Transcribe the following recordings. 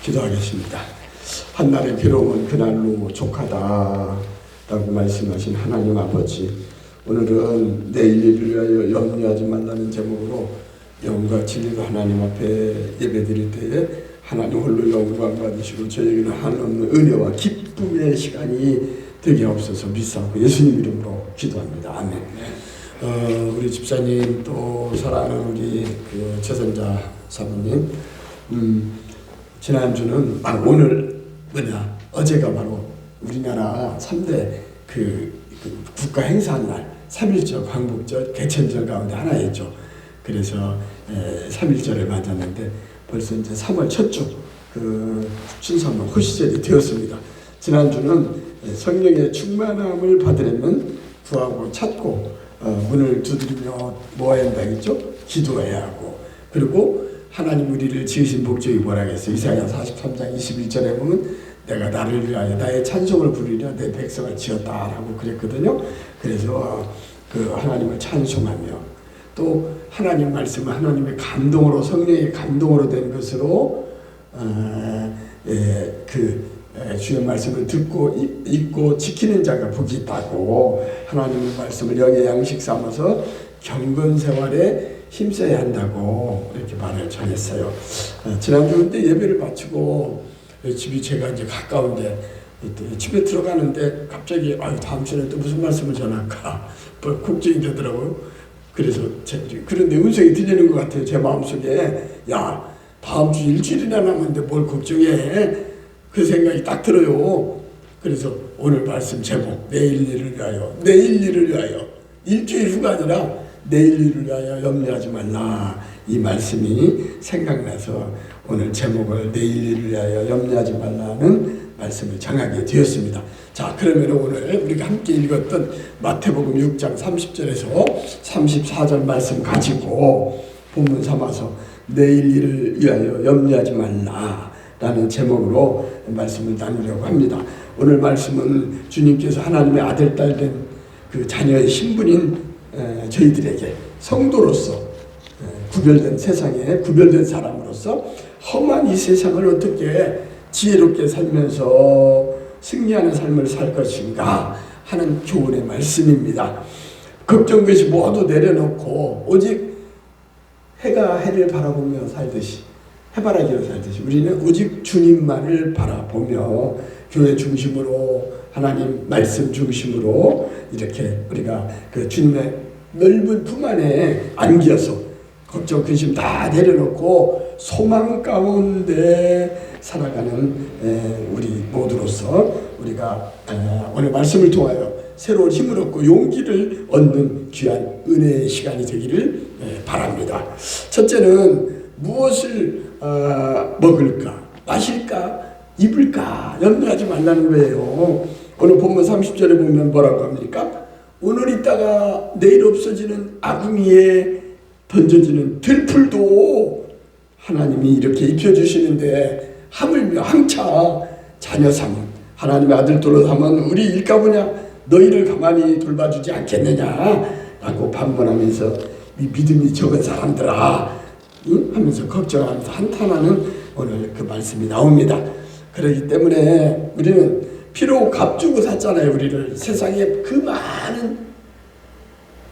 기도하겠습니다. 한날의 괴로움은 그날로 족하다라고 말씀하신 하나님 아버지, 오늘은 내일 일을 위하여 염려하지 말라는 제목으로 영과 진리로 하나님 앞에 예배드릴 때에 하나님 홀로 영광 받으시고 저에게는 한없는 은혜와 기쁨의 시간이 되게 없어서 믿사오고 예수님 이름으로 기도합니다. 아멘. 우리 집사님 또 사랑하는 우리 그 최선자 사모님, 지난주는 오늘 어제가 바로 우리나라 3대 그 국가 행사한 날 3.1절 광복절 개천절 가운데 하나였죠. 그래서 3.1절을 맞았는데 벌써 이제 3월 첫 주 그 춘삼월 호시절이 되었습니다. 지난주는 성령의 충만함을 받으려면 구하고 찾고 문을 두드리며 모아야 한다겠죠. 기도해야 하고, 그리고 하나님 우리를 지으신 목적이 뭐라겠어요. 이사야 43장 21절에 보면 내가 나를 위하여 나의 찬송을 부르려 내 백성을 지었다라고 그랬거든요. 그래서 그 하나님을 찬송하며 또 하나님 말씀은 하나님의 감동으로, 성령의 감동으로 된 것으로 주의 말씀을 듣고 읽고 지키는 자가 복이 있다고, 하나님의 말씀을 영의 양식 삼아서 경건 생활에 힘써야 한다고 이렇게 말을 전했어요. 지난주 근데 예배를 마치고 집이 제가 이제 가까운데 집에 들어가는데 갑자기 다음 주에 또 무슨 말씀을 전할까 걱정이 되더라고요. 그래서 그런데 음성이 들리는 것 같아요. 제 마음속에 야, 다음 주 일주일이나 남았는데 뭘 걱정해, 그 생각이 딱 들어요. 그래서 오늘 말씀 제목 내일 일을 위하여, 내일 일을 위하여, 일주일 후가 아니라 내일 일을 위하여 염려하지 말라, 이 말씀이 생각나서 오늘 제목을 내일 일을 위하여 염려하지 말라는 말씀을 정하게 되었습니다. 자, 그러면 오늘 우리가 함께 읽었던 마태복음 6장 30절에서 34절 말씀 가지고 본문 삼아서 내일 일을 위하여 염려하지 말라 라는 제목으로 말씀을 나누려고 합니다. 오늘 말씀은 주님께서 하나님의 아들, 딸 된 그 자녀의 신분인 저희들에게 성도로서 구별된 세상에 구별된 사람으로서 험한 이 세상을 어떻게 지혜롭게 살면서 승리하는 삶을 살 것인가 하는 교훈의 말씀입니다. 걱정 것이 모두 내려놓고 오직 해가 해를 바라보며 살듯이, 해바라기로 살듯이 우리는 오직 주님만을 바라보며 교회 중심으로, 하나님 말씀 중심으로 이렇게 우리가 그 주님의 넓은 품 안에 안겨서 걱정 근심 다 내려놓고 소망 가운데 살아가는 우리 모두로서 우리가 오늘 말씀을 통하여 새로운 힘을 얻고 용기를 얻는 귀한 은혜의 시간이 되기를 바랍니다. 첫째는 무엇을 먹을까, 마실까, 입을까 염려하지 말라는 거예요. 오늘 본문 30절에 보면 뭐라고 합니까? 오늘 있다가 내일 없어지는 아궁이에 던져지는 들풀도 하나님이 이렇게 입혀주시는데 하물며 항차 자녀 삼은 하나님의 아들들로 삼은 우리 일가보냐 너희를 가만히 돌봐주지 않겠느냐라고 반문하면서 이 믿음이 적은 사람들아 하면서 걱정하면서 한탄하는 오늘 그 말씀이 나옵니다. 그렇기 때문에 우리는 피로 값주고 샀잖아요. 우리를 세상에 그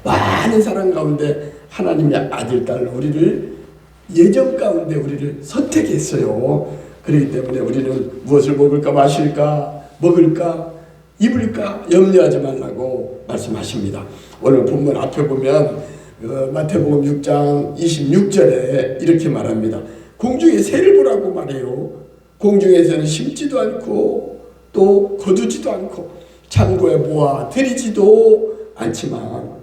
많은 사람 가운데 하나님의 아들, 딸 우리를 예정 가운데 우리를 선택했어요. 그렇기 때문에 우리는 무엇을 먹을까, 마실까, 먹을까, 입을까 염려하지 말라고 말씀하십니다. 오늘 본문 앞에 보면 마태복음 6장 26절에 이렇게 말합니다. 공중의 새를 보라고 말해요. 공중에서는 심지도 않고 또 거두지도 않고 창고에 모아 들이지도 않지만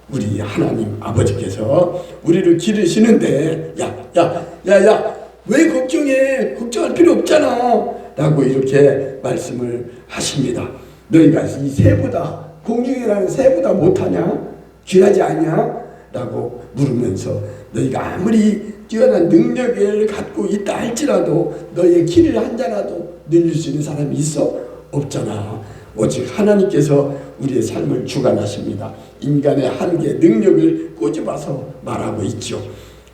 우리 하나님 아버지께서 우리를 기르시는데 야 왜 걱정해, 걱정할 필요 없잖아 라고 이렇게 말씀을 하십니다. 너희가 이 새보다, 공중이라는 새보다 못하냐, 귀하지 않냐 라고 물으면서 너희가 아무리 뛰어난 능력을 갖고 있다 할지라도 너희의 키를 한 자라도 늘릴 수 있는 사람이 있어? 없잖아. 오직 하나님께서 우리의 삶을 주관하십니다. 인간의 한계, 능력을 꼬집어서 말하고 있죠.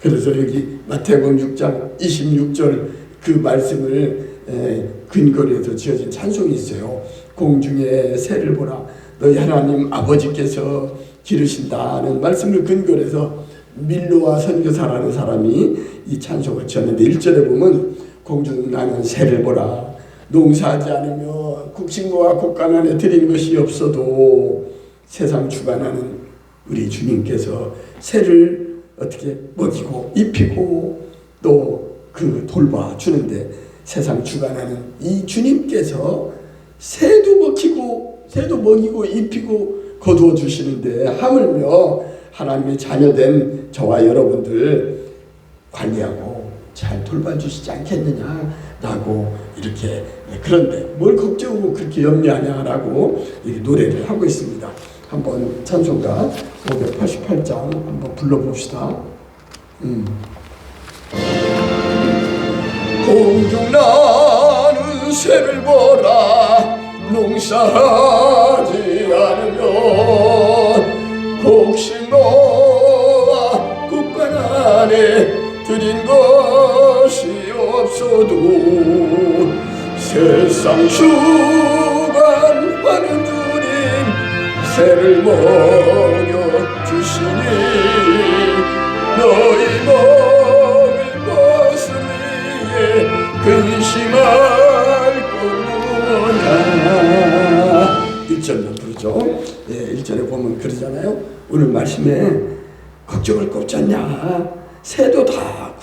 그래서 여기 마태복음 6장 26절 그 말씀을 근거로 해서 지어진 찬송이 있어요. 공중의 새를 보라 너희 하나님 아버지께서 기르신다는 말씀을 근거로 해서 밀로와 선교사라는 사람이 이 찬송을 지었는데 1절에 보면 공중 나는 새를 보라 농사하지 않으며 곡식모아 곡간 안에 드린 것이 없어도 세상 주관하는 우리 주님께서 새를 어떻게 먹이고 입히고 또 그 돌봐주는데 세상 주관하는 이 주님께서 새도 먹이고 입히고 거두어 주시는데 하물며 하나님의 자녀된 저와 여러분들 관리하고 잘 돌봐주시지 않겠느냐라고 이렇게 그런데 뭘 걱정하고 그렇게 염려하냐라고 이렇게 노래를 하고 있습니다. 한번 찬송가 588장 한번 불러봅시다. 공중 나는 새를 보라 농사하지 않으면 곡식모아 곡간 안에 드린 것이 없어도 세상 주관하는 주님 새를 먹여주시니 너희 먹을 것을 위해 근심할 것무냐 1절로 부르죠. 1절에 보면 그러잖아요. 오늘 말씀에 걱정을 꼽지 않냐 새도 다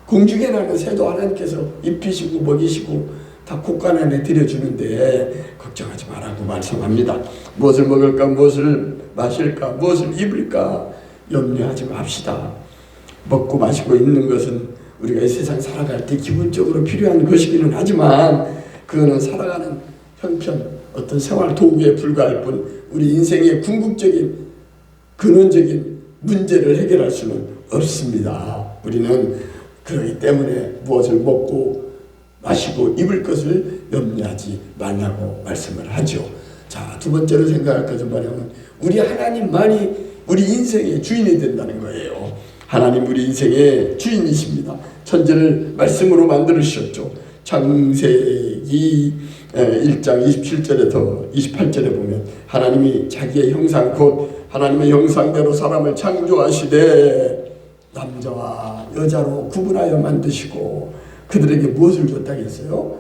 공중에 나는 새도 하나님께서 입히시고 먹이시고 다 곡간 안에 들여주는데 걱정하지 말라고 말씀합니다. 무엇을 먹을까 무엇을 마실까 무엇을 입을까 염려하지 맙시다. 먹고 마시고 있는 것은 우리가 이 세상 살아갈 때 기본적으로 필요한 것이기는 하지만 그거는 살아가는 형편 어떤 생활 도구에 불과할 뿐 우리 인생의 궁극적인 근원적인 문제를 해결할 수는 없습니다. 우리는 그렇기 때문에 무엇을 먹고 마시고 입을 것을 염려하지 말라고 말씀을 하죠. 자, 두 번째로 생각할 것은 뭐냐면 우리 하나님만이 우리 인생의 주인이 된다는 거예요. 하나님 우리 인생의 주인이십니다. 천지를 말씀으로 만들으셨죠. 창세기 1장 27절에서 28절에 보면 하나님이 자기의 형상 곧 하나님의 형상대로 사람을 창조하시되 남자와 여자로 구분하여 만드시고 그들에게 무엇을 줬다고 했어요?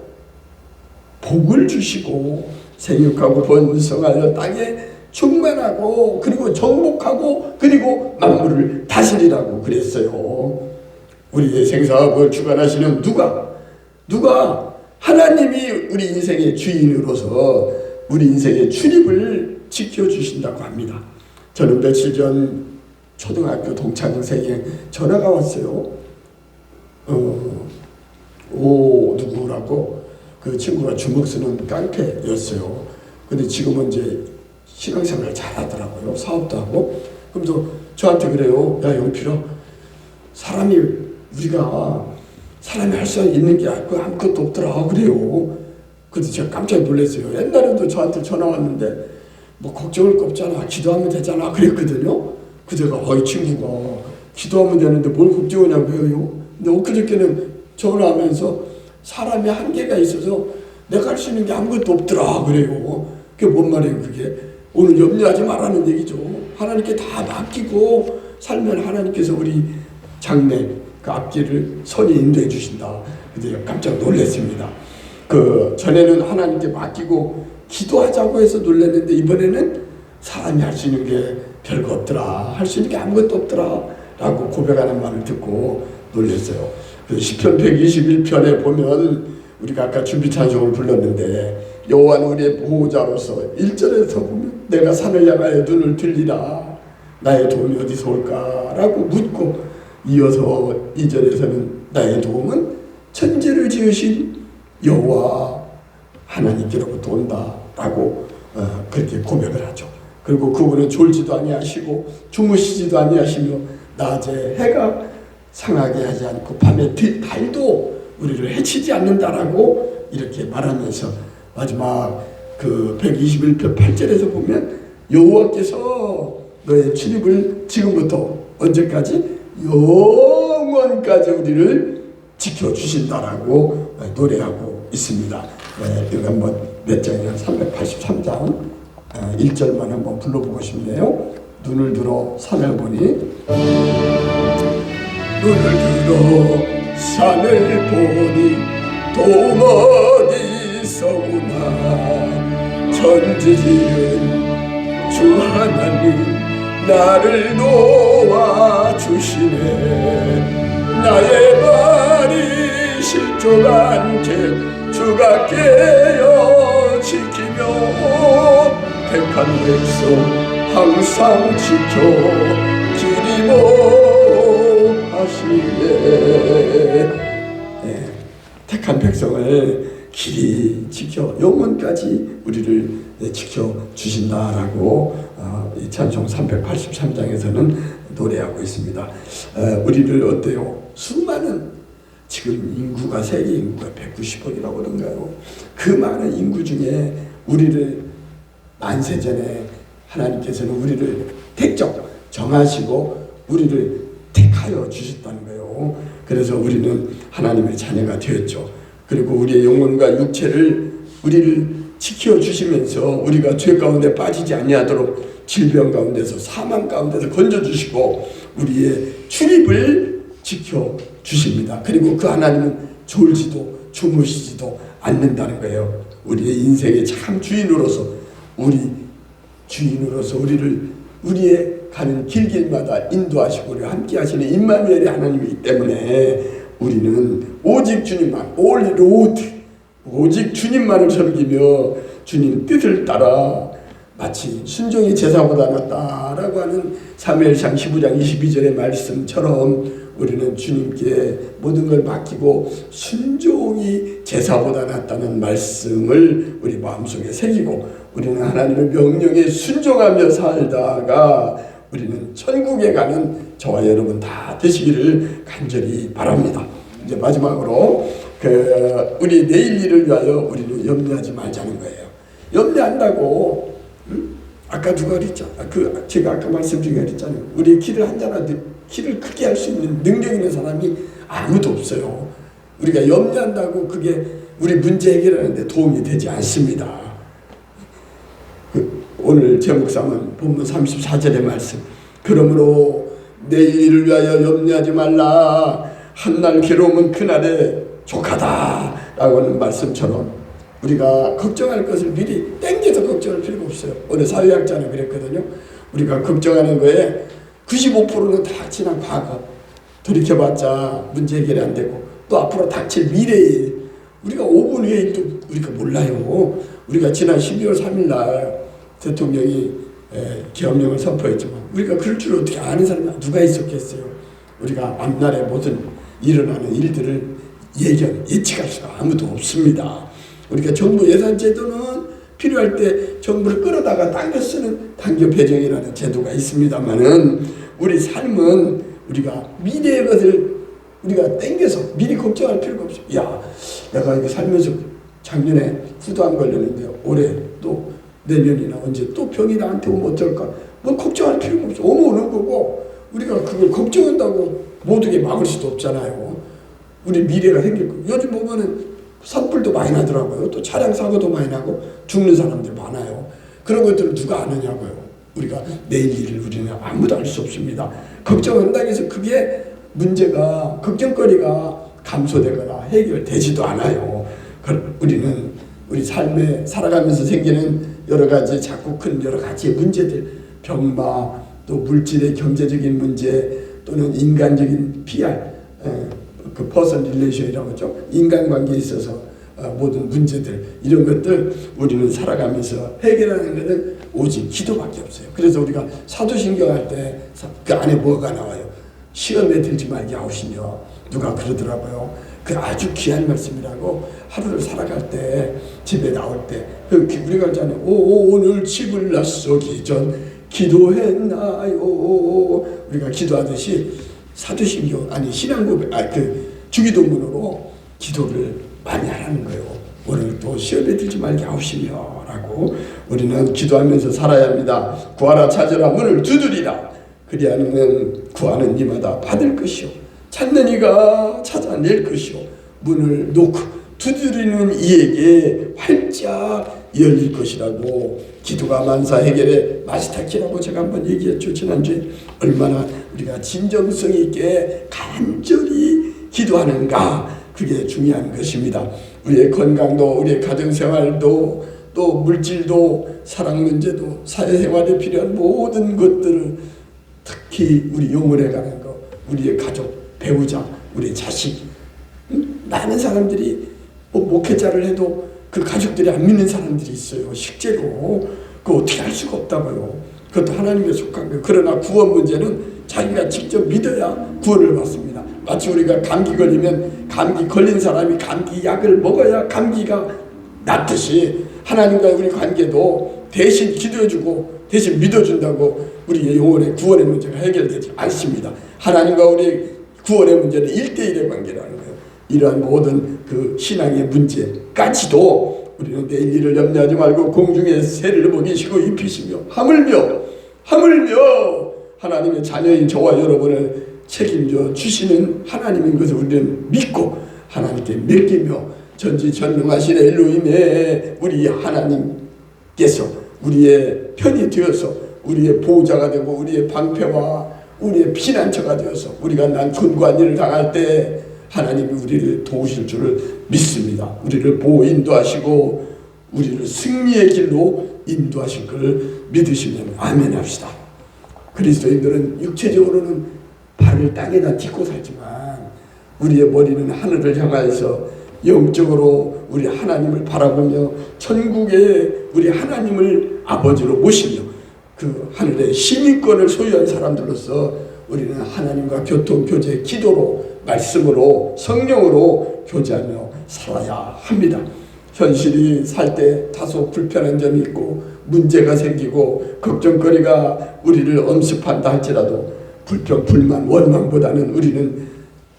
복을 주시고 생육하고 번성하여 땅에 충만하고 그리고 정복하고 그리고 만물을 다스리라고 그랬어요. 우리의 생사업을 주관하시는 누가 하나님이 우리 인생의 주인으로서 우리 인생의 출입을 지켜주신다고 합니다. 저는 며칠 전 초등학교 동창생에 전화가 왔어요. 누구라고 그 친구가 주먹 쓰는 깡패였어요. 근데 지금은 이제 신앙생활 잘하더라고요. 사업도 하고. 그러면서 저한테 그래요. 야 영필아, 우리가 사람이 할 수 있는 게 아무것도 없더라 그래요. 그래서 제가 깜짝 놀랐어요. 옛날에도 저한테 전화 왔는데 뭐 걱정을 꼽잖아, 기도하면 되잖아 그랬거든요. 그제가 이 친구가 기도하면 되는데 뭘 걱정하냐고 해요. 근데 엊그저께는 전화하면서 사람이 한계가 있어서 내가 할 수 있는 게 아무것도 없더라 그래요. 그게 뭔 말이에요 그게? 오늘 염려하지 말라는 얘기죠. 하나님께 다 맡기고 살면 하나님께서 우리 장래 그 앞길을 선히 인도해 주신다. 근데 깜짝 놀랐습니다. 그 전에는 하나님께 맡기고 기도하자고 해서 놀랐는데 이번에는 사람이 할 수 있는 게 별거 없더라, 할 수 있는 게 아무것도 없더라 라고 고백하는 말을 듣고 놀랐어요. 그래서 시편 121편에 보면 우리가 아까 준비 찬송을 불렀는데 여호와는 우리의 보호자로서 1절에서 보면 내가 산을 향하여 눈을 들리라 나의 도움이 어디서 올까 라고 묻고 이어서 2절에서는 나의 도움은 천지를 지으신 여호와 하나님께로부터 온다 라고 그렇게 고백을 하죠. 그리고 그분은 졸지도 아니하시고 주무시지도 아니하시며 낮에 해가 상하게 하지 않고 밤에 달도 우리를 해치지 않는다라고 이렇게 말하면서 마지막 그 121편 8절에서 보면 여호와께서 너의 출입을 지금부터 언제까지? 영원까지 우리를 지켜주신다라고 노래하고 있습니다. 이거 한번 몇 장이냐 383장 1절만 한번 불러보고 싶네요. 눈을 들어 산을 보니 눈을 들어 산을 보니 동 어디서 오나 천지지은 주 하나님 나를 도와주시네. 나의 발이 실족 않게 주가 깨어 지키며 택한 백성 항상 지켜 기리모하시네. 택한 백성을 길이 지켜 영원까지 우리를 지켜주신다라고 이 찬송 383장에서는 노래하고 있습니다. 우리를 어때요? 수많은 지금 인구가 세계 인구가 190억이라고 그런가요? 그 많은 인구 중에 우리를 만세전에 하나님께서는 우리를 택적 정하시고 우리를 택하여 주셨다는 거예요. 그래서 우리는 하나님의 자녀가 되었죠. 그리고 우리의 영혼과 육체를 우리를 지켜주시면서 우리가 죄 가운데 빠지지 아니하도록 질병 가운데서 사망 가운데서 건져주시고 우리의 출입을 지켜주십니다. 그리고 그 하나님은 졸지도 주무시지도 않는다는 거예요. 우리의 인생의 참 주인으로서 우리의 가는 길길마다 인도하시고 우리와 함께 하시는 임마누엘의 하나님이기 때문에 우리는 오직 주님만 오직 주님만을 섬기며 주님 뜻을 따라 마치 순종이 제사보다 낫다라고 하는 사무엘상 15장 22절의 말씀처럼 우리는 주님께 모든 걸 맡기고 순종이 제사보다 낫다는 말씀을 우리 마음속에 새기고 우리는 하나님의 명령에 순종하며 살다가 우리는 천국에 가는 저와 여러분 다 되시기를 간절히 바랍니다. 이제 마지막으로 우리 내일 일을 위하여 우리는 염려하지 말자는 거예요. 염려한다고 아까 누가 그랬죠? 제가 아까 말씀 중에 그랬잖아요. 우리 키를 키를 크게 할 수 있는 능력 있는 사람이 아무도 없어요. 우리가 염려한다고 그게 우리 문제 해결하는데 도움이 되지 않습니다. 오늘 제목상은 본문 34절의 말씀. 그러므로 내일 일을 위하여 염려하지 말라. 한날 괴로움은 그날에 족하다 라고 하는 말씀처럼 우리가 걱정할 것을 미리 땡겨서 걱정할 필요가 없어요. 오늘 사회학자는 그랬거든요. 우리가 걱정하는 거에 95%는 다 지난 과거, 돌이켜봤자 문제 해결이 안 되고 또 앞으로 닥칠 미래의 일, 우리가 5분 후의 일도 우리가 몰라요. 우리가 지난 12월 3일 날 대통령이 계엄령을 선포했지만 우리가 그럴 줄 어떻게 아는 사람이 누가 있었겠어요. 우리가 앞날에 모든 일어나는 일들을 예측할 수가 아무도 없습니다. 우리가 정부 예산 제도는 필요할 때 정부를 끌어다가 당겨 쓰는 당겨 배정이라는 제도가 있습니다만은 우리 삶은 우리가 미래의 것을 우리가 땡겨서 미리 걱정할 필요가 없어요. 야, 내가 이거 살면서 작년에 후두암 걸렸는데 올해 또 내년이나 언제 또 병이 나한테 오면 어떨까? 뭐 걱정할 필요가 없어. 오는 거고 우리가 그걸 걱정한다고 모든 게 막을 수도 없잖아요. 우리 미래가 생길 거고 요즘 보면은 산불도 많이 나더라고요. 또 차량 사고도 많이 나고 죽는 사람들 많아요. 그런 것들을 누가 아느냐고요. 우리가 내일 일을 우리는 아무도 알 수 없습니다. 걱정한다고 해서 그게 문제가 걱정거리가 감소되거나 해결되지도 않아요. 우리는 우리 삶에 살아가면서 생기는 여러 가지 작고 큰 여러 가지의 문제들, 병마, 또 물질의 경제적인 문제 또는 인간적인 PR, 그 퍼슨 릴레이션이라고 하죠. 인간관계에 있어서 모든 문제들 이런 것들 우리는 살아가면서 해결하는 것은 오직 기도밖에 없어요. 그래서 우리가 사도신경 할 때 그 안에 뭐가 나와요? 시험에 들지 말게 하시며 누가 그러더라고요. 그 아주 귀한 말씀이라고 하루를 살아갈 때 집에 나올 때 우리가 하잖아요. 오늘 집을 나서기 전 기도했나요? 우리가 기도하듯이 사도신경 아니 신앙고백 주기도문으로 기도를 많이 하라는 거예요. 오늘 또 시험에 들지 말게 하시며 라고 우리는 기도하면서 살아야 합니다. 구하라 찾으라 문을 두드리라 그리하면 구하는 이마다 받을 것이요 찾는 이가 찾아낼 것이요 문을 놓고 두드리는 이에게 활짝 열릴 것이라고 기도가 만사 해결의 마스터키라고 제가 한번 얘기했죠. 지난주에 얼마나 우리가 진정성 있게 간절히 기도하는가 그게 중요한 것입니다. 우리의 건강도 우리의 가정생활도 또 물질도 사랑 문제도 사회생활에 필요한 모든 것들을 특히 우리 영혼에 관한 거 우리의 가족 배우자 우리 자식 많은 사람들이 목회자를 해도 그 가족들이 안 믿는 사람들이 있어요. 실제로 그거 어떻게 할 수가 없다고요. 그것도 하나님께 속한 거예요. 그러나 구원 문제는 자기가 직접 믿어야 구원을 받습니다. 마치 우리가 감기 걸리면 감기 걸린 사람이 감기 약을 먹어야 감기가 낫듯이 하나님과 우리 관계도 대신 기도해주고 대신 믿어준다고 우리의 영혼의 구원의 문제가 해결되지 않습니다. 하나님과 우리의 구원의 문제는 1대1의 관계라는 거예요. 이러한 모든 그 신앙의 문제까지도 우리는 내일 일을 염려하지 말고 공중의 새를 먹이시고 입히시며 하물며 하나님의 자녀인 저와 여러분을 책임져 주시는 하나님인 것을 우리는 믿고 하나님께 맡기며 전지전능하신 엘로힘의 우리 하나님께서 우리의 편이 되어서 우리의 보호자가 되고 우리의 방패와 우리의 피난처가 되어서 우리가 난 곤고한 일을 당할 때 하나님이 우리를 도우실 줄을 믿습니다. 우리를 보호 인도하시고 우리를 승리의 길로 인도하실 것을 믿으시면 아멘 합시다. 그리스도인들은 육체적으로는 발을 땅에다 딛고 살지만 우리의 머리는 하늘을 향하여서 영적으로 우리 하나님을 바라보며 천국에 우리 하나님을 아버지로 모시며 그 하늘의 시민권을 소유한 사람들로서 우리는 하나님과 교통, 교제, 기도로 말씀으로 성령으로 교제하며 살아야 합니다. 현실이 살 때 다소 불편한 점이 있고 문제가 생기고 걱정거리가 우리를 엄습한다 할지라도 불평, 불만, 원망보다는 우리는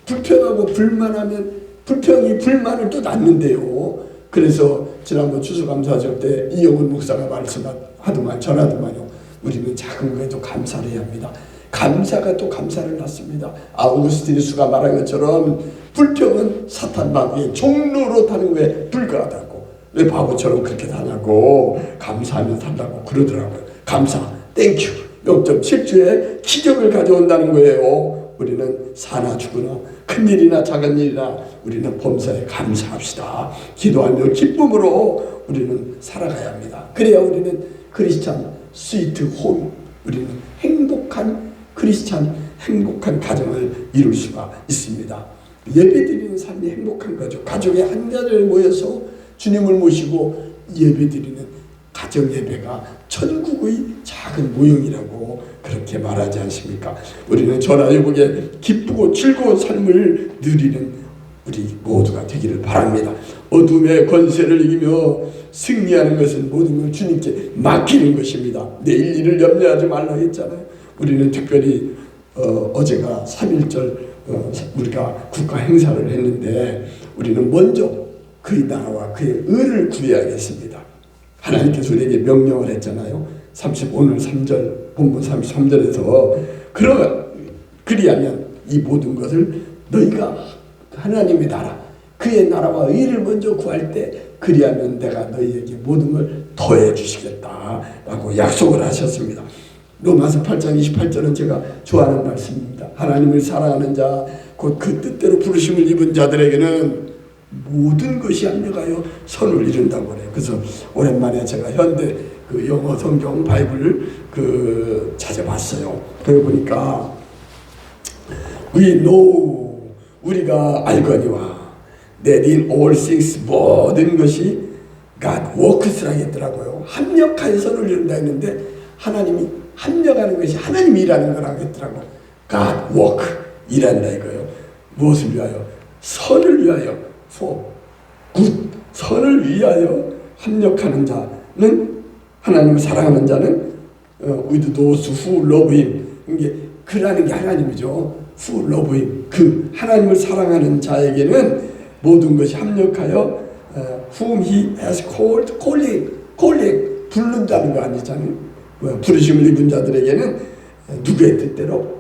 불편하고 불만하면 불평이 불만을 또 낳는데요. 그래서 지난번 추수감사절 때 이영훈 목사가 말씀하더만 전하더만요. 우리는 작은 거에도 감사를 해야 합니다. 감사가 또 감사를 낳습니다. 아우구스티누스가 말한 것처럼 불평은 사탄 마귀의 종로로 타는 거에 불과하다고. 왜 바보처럼 그렇게 사냐고 감사하면 산다고 그러더라고요. 감사, 땡큐 0.7주에 기적을 가져온다는 거예요. 우리는 사나 죽으나 큰일이나 작은 일이나 우리는 범사에 감사합시다. 기도하며 기쁨으로 우리는 살아가야 합니다. 그래야 우리는 크리스찬 스위트 홈 우리는 행복한 크리스찬 행복한 가정을 이룰 수가 있습니다. 예배드리는 삶이 행복한 거죠. 가족의 한 자리에 모여서 주님을 모시고 예배드리는 가정 예배가 천국의 작은 모형이라고 그렇게 말하지 않습니까? 우리는 전화위복에 기쁘고 즐거운 삶을 누리는 우리 모두가 되기를 바랍니다. 어둠의 권세를 이기며 승리하는 것은 모든 걸 주님께 맡기는 것입니다. 내일 일을 염려하지 말라 했잖아요. 우리는 특별히 어제가 3.1절 우리가 국가 행사를 했는데 우리는 먼저 그의 나라와 그의 의를 구해야겠습니다. 하나님께서 우리에게 명령을 했잖아요. 오늘 3절 본문 33절에서 그리하면 이 모든 것을 너희가 하나님의 나라 그의 나라와 의를 먼저 구할 때 그리하면 내가 너희에게 모든 걸 더해 주시겠다라고 약속을 하셨습니다. 로마서 8장 28절은 제가 좋아하는 말씀입니다. 하나님을 사랑하는 자 곧 그 뜻대로 부르심을 입은 자들에게는 모든 것이 합력하여 선을 이룬다고 그래요. 그래서 오랜만에 제가 현대 그 영어 성경 바이블을 찾아봤어요. 그래 보니까 We know 우리가 알거니와 that in all things 모든 것이 God works라고 했더라고요. 합력하여 선을 이룬다 했는데 하나님이 합력하는 것이 하나님이 일하는 거라고 했더라고요. God work 일한다 이거예요. 무엇을 위하여? 선을 위하여. for good 선을 위하여 합력하는 자는 하나님을 사랑하는 자는 with those who love him 이게 그라는 게 하나님이죠. who love him 그 하나님을 사랑하는 자에게는 모든 것이 합력하여 whom he has called calling 부른다는 거 아니잖아요. 부르심을 입은 자들에게는 누구의 뜻대로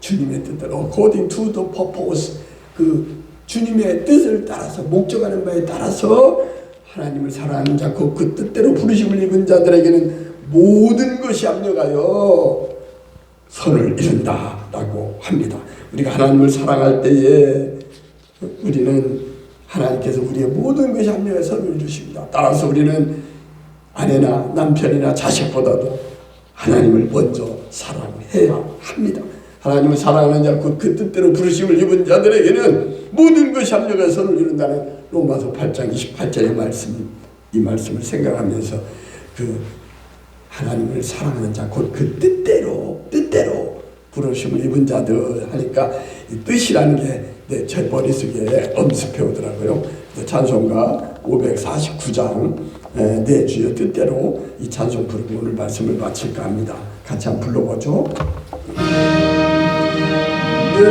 주님의 뜻대로 according to the purpose, 그 주님의 뜻을 따라서 목적하는 바에 따라서 하나님을 사랑하는 자, 그 뜻대로 부르심을 입은 자들에게는 모든 것이 합력하여 선을 이룬다라고 합니다. 우리가 하나님을 사랑할 때에 우리는 하나님께서 우리의 모든 것이 합력하여 선을 이루십니다. 따라서 우리는 아내나 남편이나 자식보다도 하나님을 먼저 사랑해야 합니다. 하나님을 사랑하는 자, 곧 그 뜻대로 부르심을 입은 자들에게는 모든 것이 합력하여 선을 이룬다는 로마서 8장 28절의 말씀, 이 말씀을 생각하면서 그 하나님을 사랑하는 자, 곧 그 뜻대로 부르심을 입은 자들 하니까 이 뜻이라는 게 제 머릿속에 엄습해 오더라고요. 찬송가 549장 내 주여 뜻대로 이 찬송 부르고 오늘 말씀을 마칠까 합니다. 같이 한번 불러보죠. 내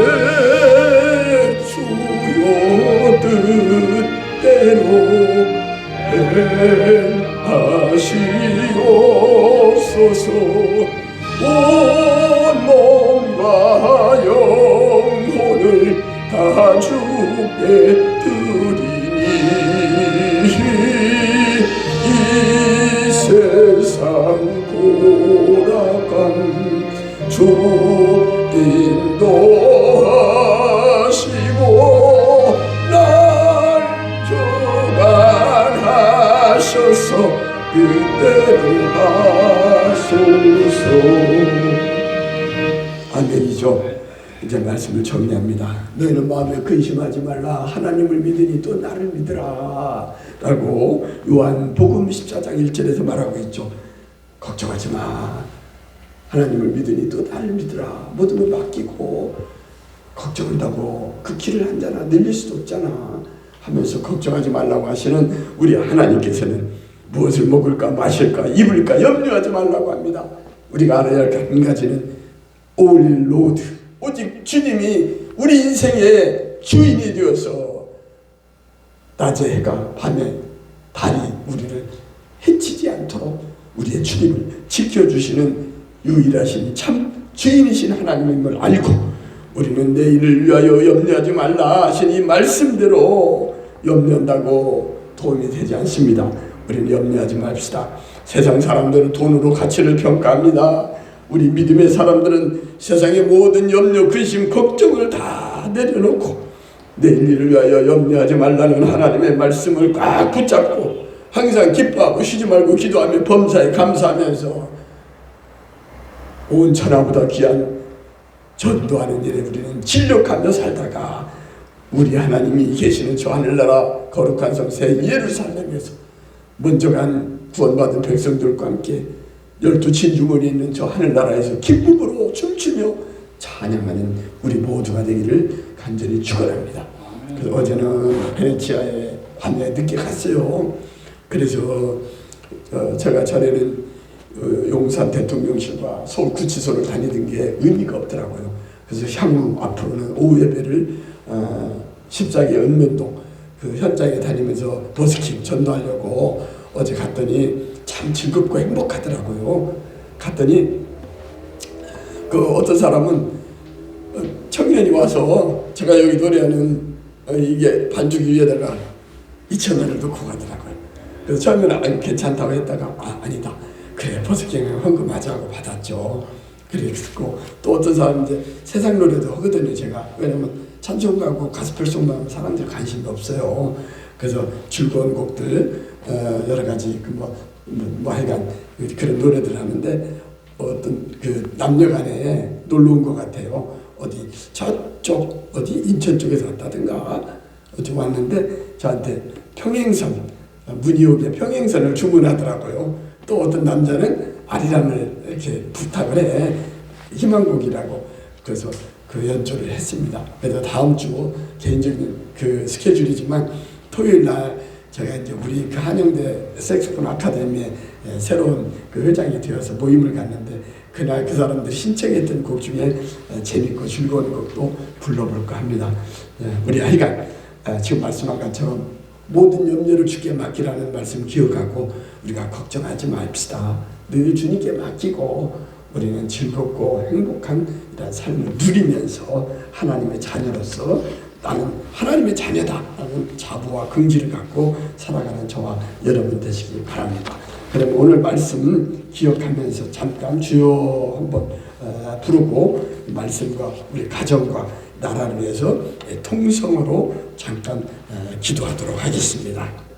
주여 뜻대로 행하시옵소서. 온 몸과 영혼을 다 주께 드리니 이 세상 돌아간 주 인도하시고 날 주관하셔서 그대로 하소서. 아멘이죠. 이제 말씀을 정리합니다. 너희는 마음에 근심하지 말라. 하나님을 믿으니 또 나를 믿으라 라고 요한복음 14장 1절에서 말하고 있죠. 걱정하지 마. 하나님을 믿으니 또 나를 믿으라. 모든 걸 맡기고 걱정한다고 그 길을 한잖아. 늘릴 수도 없잖아 하면서 걱정하지 말라고 하시는 우리 하나님께서는 무엇을 먹을까 마실까 입을까 염려하지 말라고 합니다. 우리가 알아야 할 한 가지는 all Lord, 오직 주님이 우리 인생의 주인이 되어서 낮에 해가 밤에 달이 우리를 해치지 않도록 우리의 주님을 지켜주시는 유일하신 참 주인이신 하나님임을 알고 우리는 내일을 위하여 염려하지 말라 하신 이 말씀대로 염려한다고 도움이 되지 않습니다. 우리는 염려하지 맙시다. 세상 사람들은 돈으로 가치를 평가합니다. 우리 믿음의 사람들은 세상의 모든 염려, 근심, 걱정을 다 내려놓고 내일 일을 위하여 염려하지 말라는 하나님의 말씀을 꽉 붙잡고 항상 기뻐하고 쉬지 말고 기도하며 범사에 감사하면서 온 천하보다 귀한 전도하는 일에 우리는 진력하며 살다가 우리 하나님이 계시는 저 하늘나라 거룩한 성 새 예루살렘에서 먼저 간 구원받은 백성들과 함께 12 진주머니 있는 저 하늘나라에서 기쁨으로 춤추며 찬양하는 우리 모두가 되기를 간절히 축원합니다. 그래서 어제는 베네치아에 밤에 늦게 갔어요. 그래서 제가 전에는 용산 대통령실과 서울 구치소를 다니던 게 의미가 없더라고요. 그래서 향후 앞으로는 오후 예배를 십자기 읍면동 그 현장에 다니면서 버스킹 전도하려고 어제 갔더니 참 즐겁고 행복하더라고요. 갔더니 그 어떤 사람은 청년이 와서 제가 여기 노래하는 이게 반주기 위에다가 2,000원을 넣고 가더라고요. 그래서 처음에는 괜찮다고 했다가 아니다. 그래 버스킹 헌금하자 하고 받았죠. 그랬고 또 어떤 사람은 이제 세상 노래도 하거든요. 제가 왜냐면 찬송가하고 가스펠송만 하면 사람들 관심이 없어요. 그래서 즐거운 곡들 여러 가지 뭐 하여간 그런 노래들 하는데 어떤 그 남녀간에 놀러 온 것 같아요. 어디 저쪽 어디 인천 쪽에서 왔다든가 어디 왔는데 저한테 평행선 문희옥의 평행선을 주문하더라고요. 또 어떤 남자는 아리랑을 이렇게 부탁을 해 희망곡이라고. 그래서 그 연주를 했습니다. 그래서 다음 주 개인적인 그 스케줄이지만 토요일 날 제가 이제 우리 그 한영대 색소폰 아카데미에 새로운 그 회장이 되어서 모임을 갔는데 그날 그 사람들이 신청했던 곡 중에 재밌고 즐거운 곡도 불러볼까 합니다. 우리 하여간 지금 말씀한 것처럼 모든 염려를 주께 맡기라는 말씀 기억하고 우리가 걱정하지 맙시다. 늘 주님께 맡기고 우리는 즐겁고 행복한 이런 삶을 누리면서 하나님의 자녀로서 나는 하나님의 자녀다라는 자부와 긍지를 갖고 살아가는 저와 여러분 되시기 바랍니다. 그럼 오늘 말씀 기억하면서 잠깐 주여 한번 부르고 말씀과 우리 가정과 나라를 위해서 통성으로 잠깐 기도하도록 하겠습니다.